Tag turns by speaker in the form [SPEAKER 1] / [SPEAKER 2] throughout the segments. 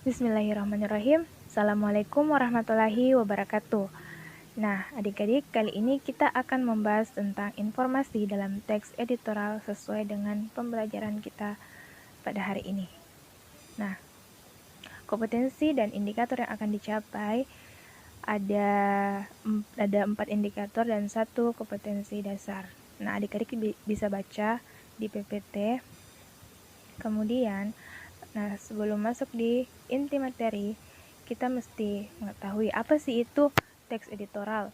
[SPEAKER 1] Bismillahirrahmanirrahim. Assalamualaikum warahmatullahi wabarakatuh. Nah, adik-adik, kali ini kita akan membahas tentang informasi dalam teks editorial sesuai dengan pembelajaran kita pada hari ini. Nah, kompetensi dan indikator yang akan dicapai ada 4 indikator dan 1 kompetensi dasar. Nah, adik-adik bisa baca di PPT. Kemudian, sebelum masuk di inti materi, kita mesti mengetahui apa sih itu teks editorial.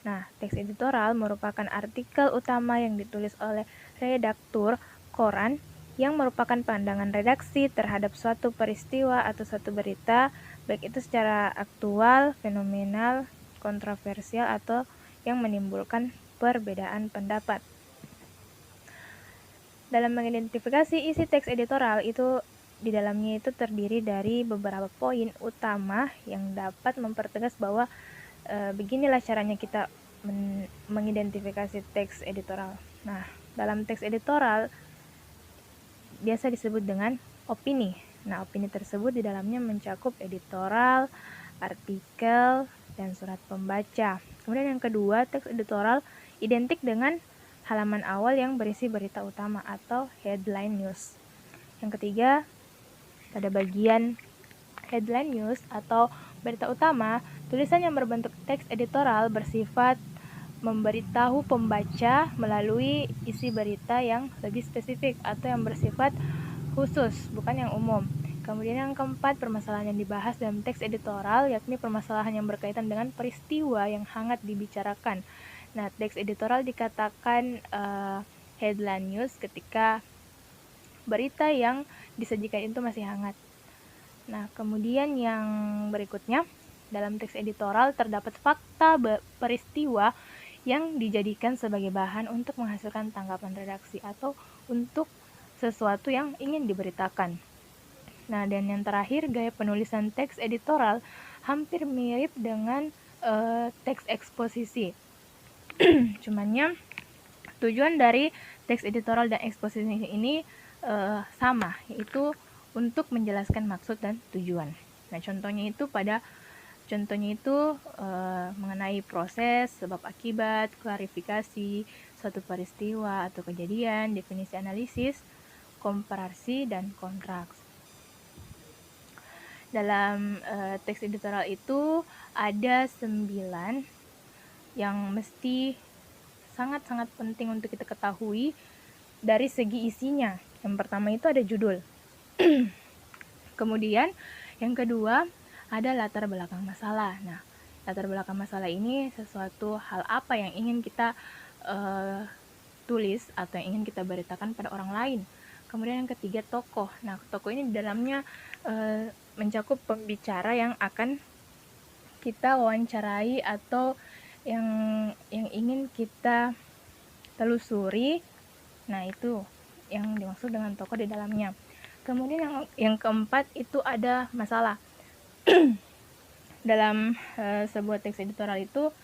[SPEAKER 1] Nah, teks editorial merupakan artikel utama yang ditulis oleh redaktur koran yang merupakan pandangan redaksi terhadap suatu peristiwa atau suatu berita, baik itu secara aktual, fenomenal, kontroversial, atau yang menimbulkan perbedaan pendapat. Dalam mengidentifikasi isi teks editorial itu di dalamnya itu terdiri dari beberapa poin utama yang dapat mempertegas bahwa beginilah caranya kita mengidentifikasi teks editorial. Nah, dalam teks editorial biasa disebut dengan opini. Nah, opini tersebut di dalamnya mencakup editorial, artikel, dan surat pembaca. Kemudian yang kedua, teks editorial identik dengan halaman awal yang berisi berita utama atau headline news. Yang ketiga, pada bagian headline news atau berita utama, tulisan yang berbentuk teks editorial bersifat memberitahu pembaca melalui isi berita yang lebih spesifik atau yang bersifat khusus, bukan yang umum. Kemudian yang keempat, permasalahan yang dibahas dalam teks editorial yakni permasalahan yang berkaitan dengan peristiwa yang hangat dibicarakan. Nah, teks editorial dikatakan headline news ketika berita yang disajikan itu masih hangat. Nah, kemudian yang berikutnya, dalam teks editorial terdapat fakta peristiwa yang dijadikan sebagai bahan untuk menghasilkan tanggapan redaksi atau untuk sesuatu yang ingin diberitakan. Nah, dan yang terakhir, gaya penulisan teks editorial hampir mirip dengan teks eksposisi. Cumannya tujuan dari teks editorial dan eksposisi ini sama, yaitu untuk menjelaskan maksud dan tujuan. Nah, contohnya itu mengenai proses, sebab akibat, klarifikasi, suatu peristiwa atau kejadian, definisi analisis, komparasi, dan kontras. Dalam teks editorial itu ada 9 yang mesti sangat-sangat penting untuk kita ketahui dari segi isinya. Yang pertama itu ada judul. Kemudian yang kedua ada latar belakang masalah. Nah, latar belakang masalah ini sesuatu hal apa yang ingin kita tulis atau yang ingin kita beritakan pada orang lain. Kemudian yang ketiga tokoh. Nah, tokoh ini di dalamnya mencakup pembicara yang akan kita wawancarai atau yang ingin kita telusuri. Nah, itu yang dimaksud dengan tokoh di dalamnya. Kemudian yang keempat itu ada masalah. Dalam sebuah teks editorial itu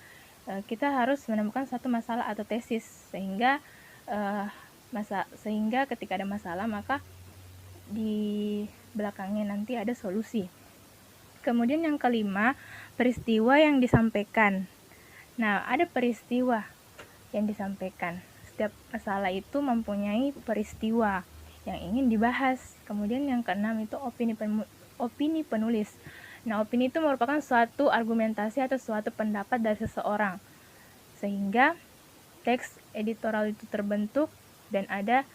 [SPEAKER 1] kita harus menemukan satu masalah atau tesis sehingga ketika ada masalah maka di belakangnya nanti ada solusi. Kemudian yang kelima, peristiwa yang disampaikan. Nah, ada peristiwa yang disampaikan. Setiap masalah itu mempunyai peristiwa yang ingin dibahas. Kemudian yang keenam itu opini penulis. Nah, opini itu merupakan suatu argumentasi atau suatu pendapat dari seseorang. Sehingga teks editorial itu terbentuk dan ada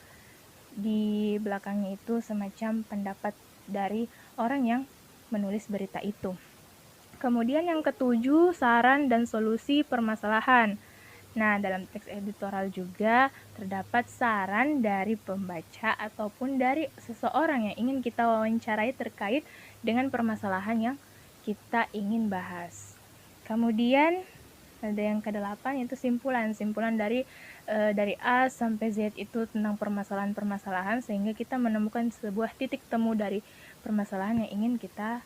[SPEAKER 1] di belakangnya itu semacam pendapat dari orang yang menulis berita itu. Kemudian yang ketujuh, saran dan solusi permasalahan. Nah, dalam teks editorial juga terdapat saran dari pembaca ataupun dari seseorang yang ingin kita wawancarai terkait dengan permasalahan yang kita ingin bahas. Kemudian ada yang ke-8 yaitu simpulan dari A sampai Z itu tentang permasalahan-permasalahan sehingga kita menemukan sebuah titik temu dari permasalahan yang ingin kita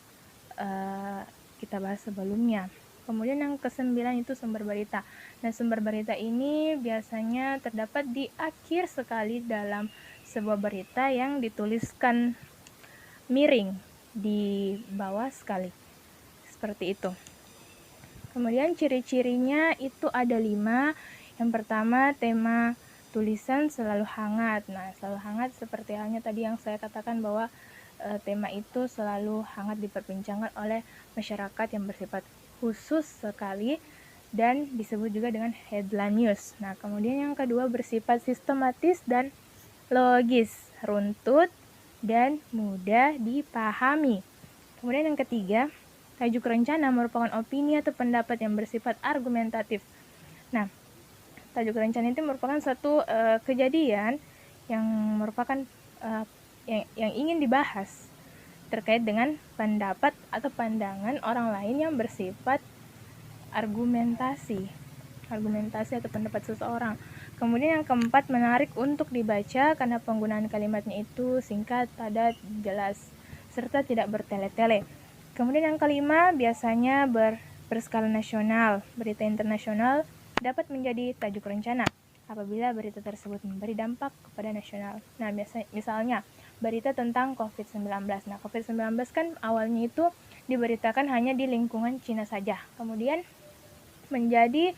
[SPEAKER 1] bahas sebelumnya. Kemudian yang ke-9 itu sumber berita. Nah, sumber berita ini biasanya terdapat di akhir sekali dalam sebuah berita yang dituliskan miring. di bawah sekali. Seperti itu. Kemudian ciri-cirinya itu ada 5. Yang pertama, tema tulisan selalu hangat. Nah, selalu hangat seperti halnya tadi yang saya katakan bahwa tema itu selalu hangat diperbincangkan oleh masyarakat yang bersifat khusus sekali dan disebut juga dengan headline news. Nah, kemudian yang kedua bersifat sistematis dan logis, runtut, dan mudah dipahami. Kemudian yang ketiga, tajuk rencana merupakan opini atau pendapat yang bersifat argumentatif. Nah, tajuk rencana itu merupakan suatu kejadian yang merupakan yang ingin dibahas terkait dengan pendapat atau pandangan orang lain yang bersifat argumentasi atau pendapat seseorang. Kemudian yang keempat, menarik untuk dibaca karena penggunaan kalimatnya itu singkat, padat, jelas, serta tidak bertele-tele. Kemudian yang kelima, biasanya berskala nasional. Berita internasional dapat menjadi tajuk rencana apabila berita tersebut memberi dampak kepada nasional. Nah, misalnya berita tentang COVID-19. Nah, COVID-19 kan awalnya itu diberitakan hanya di lingkungan Cina saja. Kemudian menjadi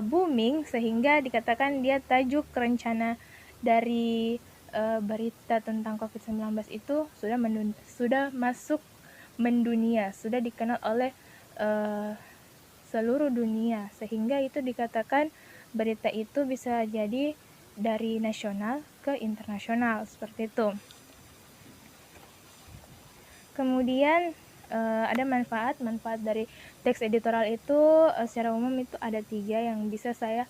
[SPEAKER 1] booming sehingga dikatakan dia tajuk rencana dari berita tentang COVID-19 itu sudah masuk mendunia, sudah dikenal oleh seluruh dunia, sehingga itu dikatakan berita itu bisa jadi dari nasional ke internasional, seperti itu. Kemudian ada manfaat dari teks editorial itu secara umum itu ada 3 yang bisa saya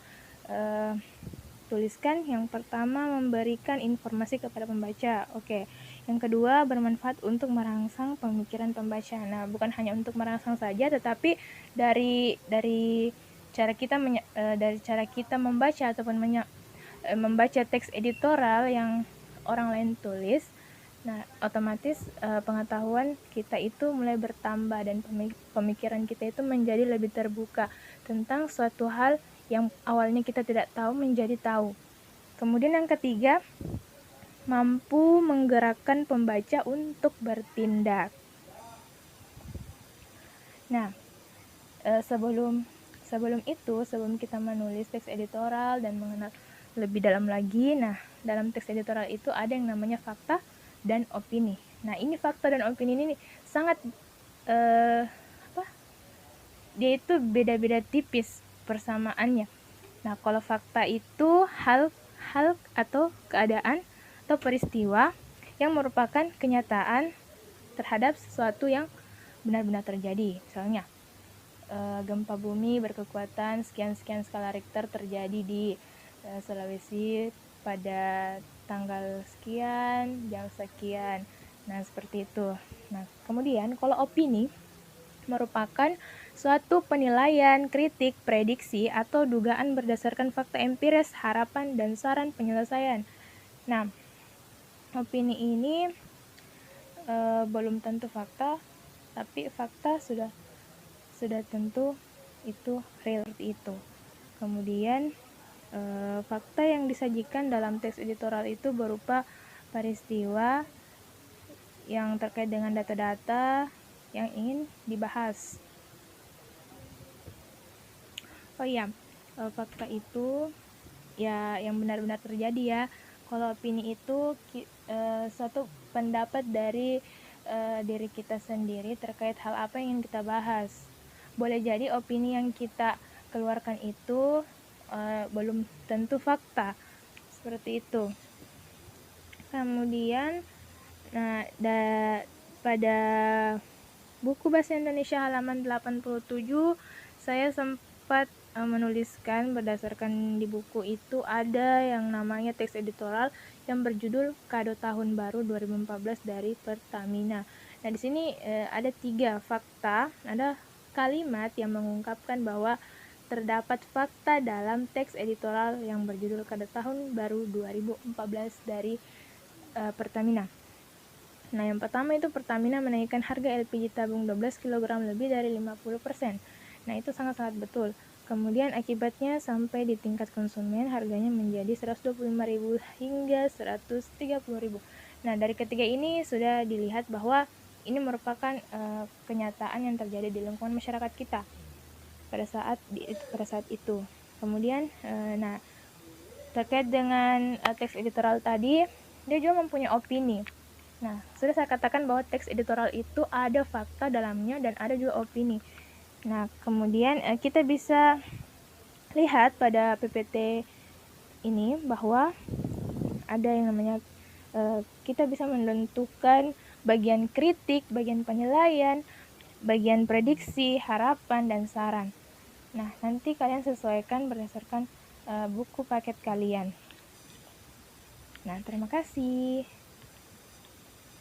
[SPEAKER 1] tuliskan. Yang pertama, memberikan informasi kepada pembaca. Oke. Yang kedua, bermanfaat untuk merangsang pemikiran pembaca. Nah, bukan hanya untuk merangsang saja, tetapi dari cara kita membaca ataupun membaca teks editorial yang orang lain tulis. Nah, otomatis pengetahuan kita itu mulai bertambah dan pemikiran kita itu menjadi lebih terbuka tentang suatu hal yang awalnya kita tidak tahu menjadi tahu. Kemudian yang ketiga, mampu menggerakkan pembaca untuk bertindak. Nah, sebelum kita menulis teks editorial dan mengenal lebih dalam lagi, nah, dalam teks editorial itu ada yang namanya fakta dan opini. Nah, ini fakta dan opini ini sangat dia itu beda-beda tipis persamaannya. Nah, kalau fakta itu hal atau keadaan atau peristiwa yang merupakan kenyataan terhadap sesuatu yang benar-benar terjadi. Misalnya, gempa bumi berkekuatan sekian-sekian skala Richter terjadi di Sulawesi pada tanggal sekian, jam sekian. Nah, seperti itu. Nah, kemudian kalau opini merupakan suatu penilaian, kritik, prediksi, atau dugaan berdasarkan fakta empiris, harapan, dan saran penyelesaian. Nah, opini ini belum tentu fakta, tapi fakta sudah tentu itu real itu. Kemudian fakta yang disajikan dalam teks editorial itu berupa peristiwa yang terkait dengan data-data yang ingin dibahas. Oh iya, fakta itu ya yang benar-benar terjadi ya. Kalau opini itu suatu pendapat dari diri kita sendiri terkait hal apa yang ingin kita bahas. Boleh jadi opini yang kita keluarkan itu belum tentu fakta, seperti itu. Kemudian, nah, pada buku Bahasa Indonesia halaman 87, saya sempat menuliskan berdasarkan di buku itu ada yang namanya teks editorial yang berjudul Kado Tahun Baru 2014 dari Pertamina. Nah, di sini ada 3 fakta, ada kalimat yang mengungkapkan bahwa terdapat fakta dalam teks editorial yang berjudul Kado Tahun Baru 2014 dari Pertamina. Nah, yang pertama itu Pertamina menaikkan harga LPG tabung 12 kg lebih dari 50%. Nah, itu sangat-sangat betul. Kemudian akibatnya sampai di tingkat konsumen harganya menjadi 125.000 hingga 130.000. Nah, dari ketiga ini sudah dilihat bahwa ini merupakan kenyataan yang terjadi di lingkungan masyarakat kita pada saat itu. Kemudian nah, terkait dengan teks editorial tadi, dia juga mempunyai opini. Nah, sudah saya katakan bahwa teks editorial itu ada fakta dalamnya dan ada juga opini. Nah, kemudian kita bisa lihat pada PPT ini bahwa ada yang namanya kita bisa menentukan bagian kritik, bagian penilaian, bagian prediksi, harapan, dan saran. Nah, nanti kalian sesuaikan berdasarkan buku paket kalian. Nah, terima kasih.